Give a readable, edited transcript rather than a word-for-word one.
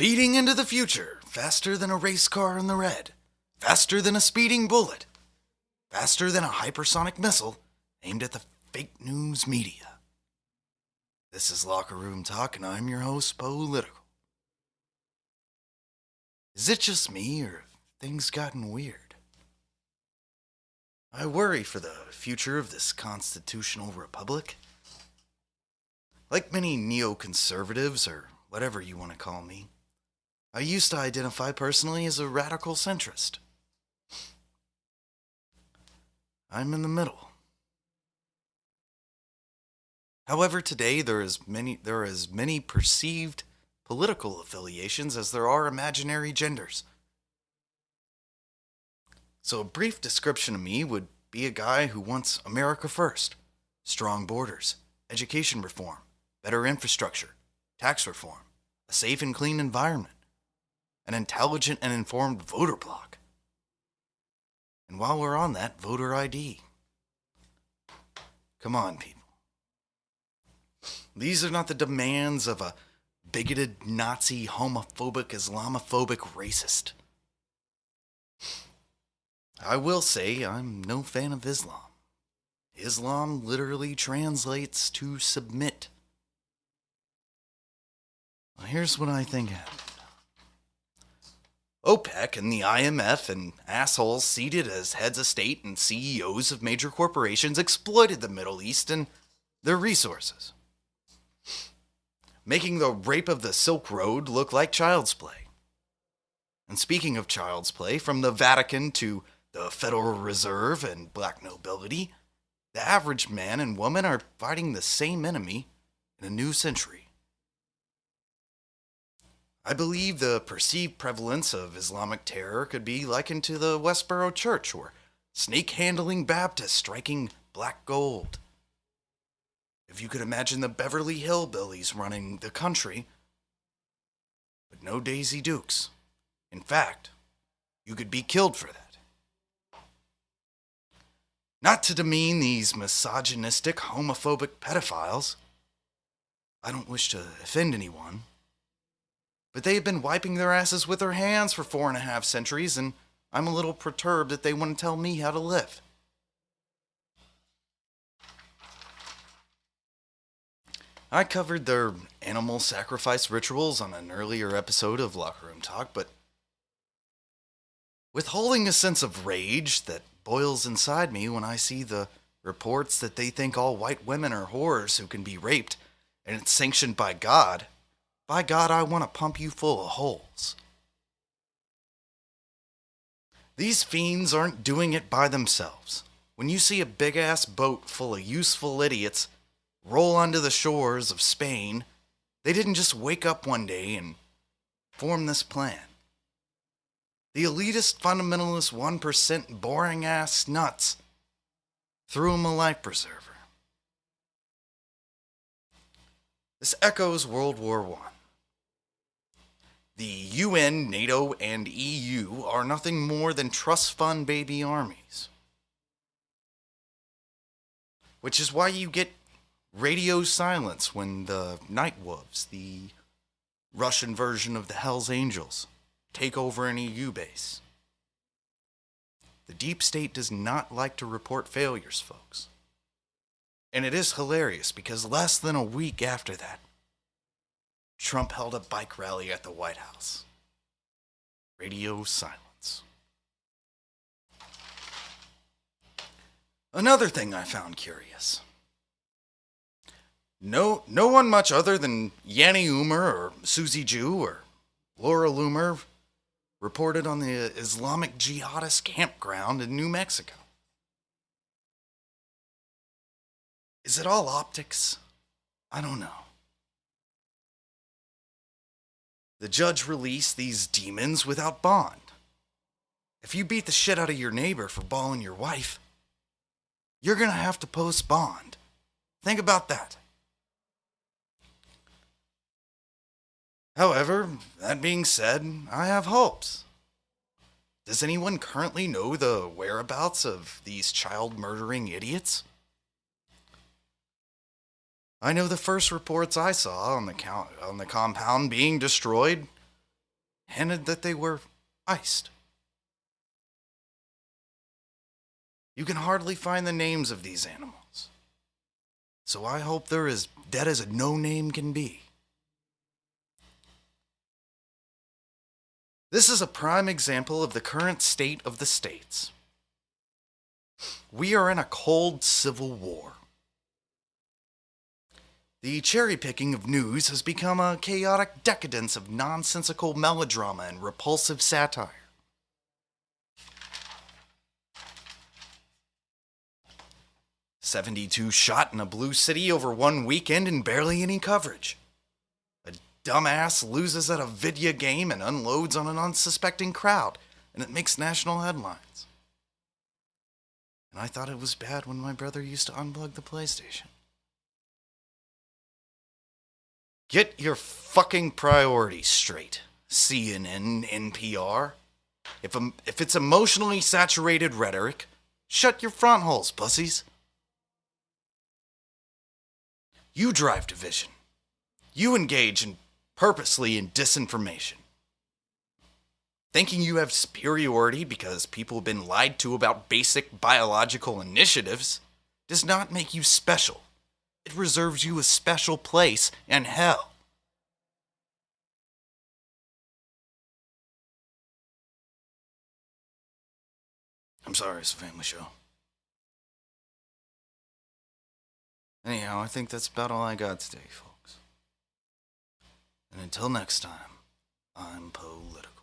Speeding into the future, faster than a race car in the red, faster than a speeding bullet, faster than a hypersonic missile aimed at the fake news media. This is Locker Room Talk, and I'm your host, Poe Litical. Is it just me, or have things gotten weird? I worry for the future of this constitutional republic. Like many neoconservatives, or whatever you want to call me, I used to identify personally as a radical centrist. I'm in the middle. However, today there are as many perceived political affiliations as there are imaginary genders. So a brief description of me would be a guy who wants America first, strong borders, education reform, better infrastructure, tax reform, a safe and clean environment, an intelligent and informed voter bloc. And while we're on that, voter ID. Come on, people. These are not the demands of a bigoted, Nazi, homophobic, Islamophobic racist. I will say I'm no fan of Islam. Islam literally translates to submit. Well, here's what I think happened. OPEC and the IMF and assholes seated as heads of state and CEOs of major corporations exploited the Middle East and their resources, making the rape of the Silk Road look like child's play. And speaking of child's play, from the Vatican to the Federal Reserve and black nobility, the average man and woman are fighting the same enemy in a new century. I believe the perceived prevalence of Islamic terror could be likened to the Westboro Church or snake-handling Baptists striking black gold. If you could imagine the Beverly Hillbillies running the country, but no Daisy Dukes. In fact, you could be killed for that. Not to demean these misogynistic, homophobic pedophiles. I don't wish to offend anyone. But they have been wiping their asses with their hands for 4.5 centuries, and I'm a little perturbed that they want to tell me how to live. I covered their animal sacrifice rituals on an earlier episode of Locker Room Talk, but withholding a sense of rage that boils inside me when I see the reports that they think all white women are whores who can be raped, and it's sanctioned by God. By God, I want to pump you full of holes. These fiends aren't doing it by themselves. When you see a big-ass boat full of useful idiots roll onto the shores of Spain, they didn't just wake up one day and form this plan. The elitist, fundamentalist, 1% boring-ass nuts threw him a life preserver. This echoes World War I. The UN, NATO, and EU are nothing more than trust fund baby armies. Which is why you get radio silence when the Night Wolves, the Russian version of the Hells Angels, take over an EU base. The deep state does not like to report failures, folks. And it is hilarious because less than a week after that, Trump held a bike rally at the White House. Radio silence. Another thing I found curious. No one much other than Yanni Umer or Susie Jew or Laura Loomer reported on the Islamic jihadist campground in New Mexico. Is it all optics? I don't know. The judge released these demons without bond. If you beat the shit out of your neighbor for balling your wife, you're gonna have to post bond. Think about that. However, that being said, I have hopes. Does anyone currently know the whereabouts of these child-murdering idiots? I know the first reports I saw on the compound being destroyed hinted that they were iced. You can hardly find the names of these animals, so I hope they're as dead as a no-name can be. This is a prime example of the current state of the states. We are in a cold civil war. The cherry-picking of news has become a chaotic decadence of nonsensical melodrama and repulsive satire. "72 shot in a blue city over one weekend and barely any coverage. A dumbass loses at a video game and unloads on an unsuspecting crowd, and it makes national headlines. And I thought it was bad when my brother used to unplug the PlayStation." Get your fucking priorities straight, CNN, NPR. If it's emotionally saturated rhetoric, shut your front holes, pussies. You drive division. You engage purposely in disinformation. Thinking you have superiority because people have been lied to about basic biological initiatives does not make you special. It reserves you a special place in hell. I'm sorry, it's a family show. Anyhow, I think that's about all I got today, folks. And until next time, I'm Poe Litical.